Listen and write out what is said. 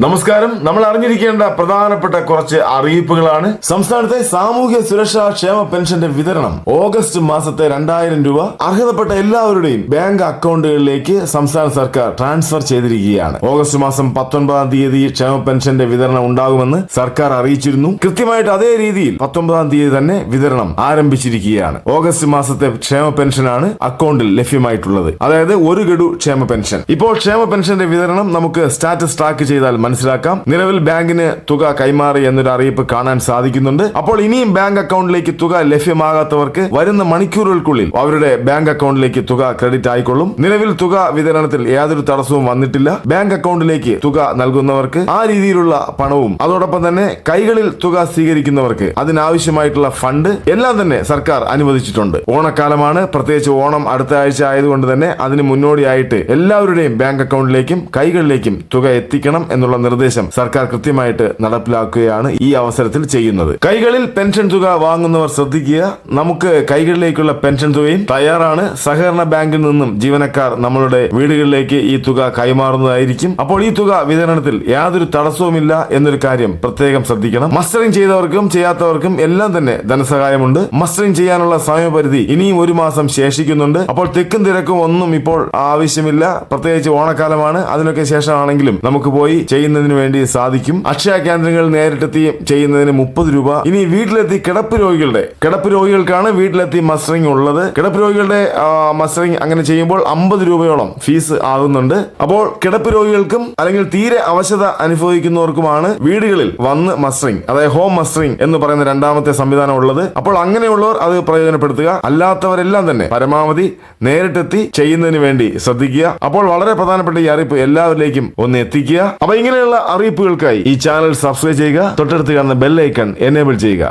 നമസ്കാരം. നമ്മൾ അറിഞ്ഞിരിക്കേണ്ട പ്രധാനപ്പെട്ട കുറച്ച് അറിയിപ്പുകളാണ്. സംസ്ഥാനത്തെ സാമൂഹ്യ സുരക്ഷാ ക്ഷേമ പെൻഷന്റെ വിതരണം ഓഗസ്റ്റ് മാസത്തെ 2000 രൂപ അർഹതപ്പെട്ട എല്ലാവരുടെയും ബാങ്ക് അക്കൗണ്ടുകളിലേക്ക് സംസ്ഥാന സർക്കാർ ട്രാൻസ്ഫർ ചെയ്തിരിക്കുകയാണ്. ഓഗസ്റ്റ് മാസം 19-ാം തീയതി ക്ഷേമ പെൻഷന്റെ വിതരണം ഉണ്ടാകുമെന്ന് സർക്കാർ അറിയിച്ചിരുന്നു. കൃത്യമായിട്ട് അതേ രീതിയിൽ 19-ാം തീയതി തന്നെ വിതരണം ആരംഭിച്ചിരിക്കുകയാണ്. ഓഗസ്റ്റ് മാസത്തെ ക്ഷേമ പെൻഷനാണ് അക്കൗണ്ടിൽ ലഭ്യമായിട്ടുള്ളത്. അതായത് ഒരു ഗഡു ക്ഷേമ പെൻഷൻ. ഇപ്പോൾ ക്ഷേമ പെൻഷന്റെ വിതരണം നമുക്ക് സ്റ്റാറ്റസ് ട്രാക്ക് ചെയ്താൽ മനസ്സിലാക്കാം. നിലവിൽ ബാങ്കിന് തുക കൈമാറി എന്നൊരു അറിയിപ്പ് കാണാൻ സാധിക്കുന്നുണ്ട്. അപ്പോൾ ഇനിയും ബാങ്ക് അക്കൗണ്ടിലേക്ക് തുക ലഭ്യമാകാത്തവർക്ക് വരുന്ന മണിക്കൂറുകൾക്കുള്ളിൽ അവരുടെ ബാങ്ക് അക്കൗണ്ടിലേക്ക് തുക ക്രെഡിറ്റ് ആയിക്കൊള്ളും. നിലവിൽ തുക വിതരണത്തിൽ യാതൊരു തടസ്സവും വന്നിട്ടില്ല. ബാങ്ക് അക്കൗണ്ടിലേക്ക് തുക നൽകുന്നവർക്ക് ആ രീതിയിലുള്ള പണവും അതോടൊപ്പം തന്നെ കൈകളിൽ തുക സ്വീകരിക്കുന്നവർക്ക് അതിനാവശ്യമായിട്ടുള്ള ഫണ്ട് എല്ലാം തന്നെ സർക്കാർ അനുവദിച്ചിട്ടുണ്ട്. ഓണക്കാലമാണ്, പ്രത്യേകിച്ച് ഓണം അടുത്ത ആഴ്ച ആയതുകൊണ്ട് തന്നെ അതിന് മുന്നോടിയായിട്ട് എല്ലാവരുടെയും ബാങ്ക് അക്കൗണ്ടിലേക്കും കൈകളിലേക്കും തുക എത്തിക്കണം എന്നുള്ള നിർദ്ദേശം സർക്കാർ കൃത്യമായിട്ട് നടപ്പിലാക്കുകയാണ് ഈ അവസരത്തിൽ ചെയ്യുന്നത്. കൈകളിൽ പെൻഷൻ തുക വാങ്ങുന്നവർ ശ്രദ്ധിക്കുക. നമുക്ക് കൈകളിലേക്കുള്ള പെൻഷൻ തുകയും തയ്യാറാണ്. സഹകരണ ബാങ്കിൽ നിന്നും ജീവനക്കാർ നമ്മളുടെ വീടുകളിലേക്ക് ഈ തുക കൈമാറുന്നതായിരിക്കും. അപ്പോൾ ഈ തുക വിതരണത്തിൽ യാതൊരു തടസ്സവുമില്ല എന്നൊരു കാര്യം പ്രത്യേകം ശ്രദ്ധിക്കണം. മസ്റ്ററിംഗ് ചെയ്തവർക്കും ചെയ്യാത്തവർക്കും എല്ലാം തന്നെ ധനസഹായമുണ്ട്. മസ്റ്ററിംഗ് ചെയ്യാനുള്ള സമയപരിധി ഇനിയും ഒരു മാസം ശേഷിക്കുന്നുണ്ട്. അപ്പോൾ തിക്കും തിരക്കും ഒന്നും ഇപ്പോൾ ആവശ്യമില്ല. പ്രത്യേകിച്ച് ഓണക്കാലമാണ്. അതിനൊക്കെ ശേഷമാണെങ്കിലും നമുക്ക് പോയി ചെയ്യുന്നതിന് വേണ്ടി സാധിക്കും. അക്ഷയ കേന്ദ്രങ്ങൾ നേരിട്ടെത്തി ചെയ്യുന്നതിന് 30 രൂപ. ഇനി വീട്ടിലെത്തി കിടപ്പ് രോഗികൾക്കാണ് വീട്ടിലെത്തി മസ്റ്ററിംഗ് ഉള്ളത്. കിടപ്പ് രോഗികളുടെ മസ്റ്ററിംഗ് അങ്ങനെ ചെയ്യുമ്പോൾ 50 രൂപയോളം ഫീസ് ആകുന്നുണ്ട്. അപ്പോൾ കിടപ്പ് രോഗികൾക്കും അല്ലെങ്കിൽ തീരെ അവശത അനുഭവിക്കുന്നവർക്കുമാണ് വീടുകളിൽ വന്ന് മസ്റ്ററിംഗ്, അതായത് ഹോം മസ്റ്ററിംഗ് എന്ന് പറയുന്ന രണ്ടാമത്തെ സംവിധാനം ഉള്ളത്. അപ്പോൾ അങ്ങനെയുള്ളവർ അത് പ്രയോജനപ്പെടുത്തുക. അല്ലാത്തവരെല്ലാം തന്നെ പരമാവധി നേരിട്ടെത്തി ചെയ്യുന്നതിന് വേണ്ടി ശ്രദ്ധിക്കുക. അപ്പോൾ വളരെ പ്രധാനപ്പെട്ട ഈ അറിയിപ്പ് എല്ലാവരിലേക്കും ഒന്ന് എത്തിക്കുക. അപ്പൊ ഇങ്ങനെയുള്ള അറിയിപ്പുകൾക്കായി ഈ ചാനൽ സബ്സ്ക്രൈബ് ചെയ്യുക. തൊട്ടടുത്ത് കാണുന്ന ബെൽ ഐക്കൺ എനേബിൾ ചെയ്യുക.